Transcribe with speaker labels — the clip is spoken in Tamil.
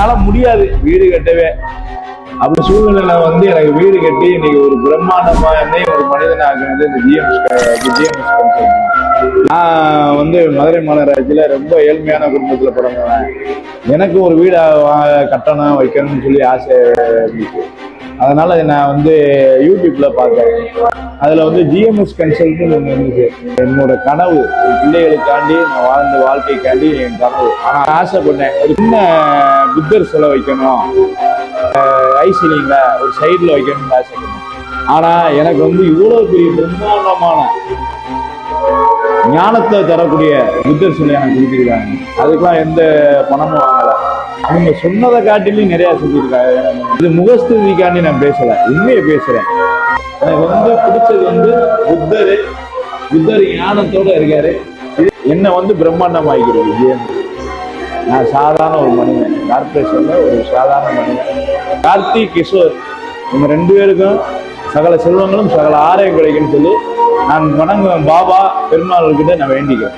Speaker 1: என்னால முடியாது வீடு கட்டவே. அப்படி சூழ்நிலையில வந்து எனக்கு வீடு கட்டி இன்னைக்கு ஒரு பிரம்மாண்டமா என்னையும் ஒரு மனிதன் ஆக்குனது இந்த ஜிஎம்எஸ் கன்சல்ட். நான் வந்து மதுரை மாநகராட்சியில ரொம்ப ஏழ்மையான குடும்பத்துல பிறந்தவன். எனக்கு ஒரு வீடு கட்டணும் வைக்கணும்னு சொல்லி ஆசை இருந்துச்சு. அதனால நான் வந்து யூடியூப்ல பார்த்தேன். அதுல வந்து ஜிஎம்எஸ் கன்சல்ட்னு ஒன்று இருந்துச்சு. என்னோட கனவு பிள்ளைகளுக்காண்டி நான் வாழ்ந்த வாழ்க்கைக்காண்டி என் கனவு. ஆனா ஆசைப்பட்டேன் ஒரு சின்ன புத்தர் சிலை வைக்கணும், ஐசிலிங்ல ஒரு சைட்ல வைக்கணும்னு ஆசைப்பட்டேன். ஆனா எனக்கு வந்து இவ்வளவு பெரிய பிரம்மாண்டமான ஞானத்தை தரக்கூடிய புத்தர் சிலை எனக்கு கொடுத்துருக்காங்க. அதுக்கெல்லாம் எந்த பணமும் வாங்கல. அவங்க சொன்னதை காட்டிலும் நிறைய செஞ்சிருக்காங்க. இது முகஸ்துதிக்காண்டி நான் பேசல, உண்மையை பேசுறேன். எனக்கு வந்து பிடிச்சது வந்து புத்தர் ஞானத்தோட இருக்காரு. என்ன வந்து பிரம்மாண்டமாகிறது. நான் சாதாரண ஒரு மனிதன், கார்பரேஷன்ல ஒரு சாதாரண மனிதன். கார்த்திக் கிஷோர் இவங்க 2 பேருக்கும் சகல செல்வங்களும் சகல ஆரோக்கியம் கிடைக்குன்னு சொல்லி நான் வணங்குவேன். பாபா பெருமாள்கிட்ட நான் வேண்டிக்கிறேன்.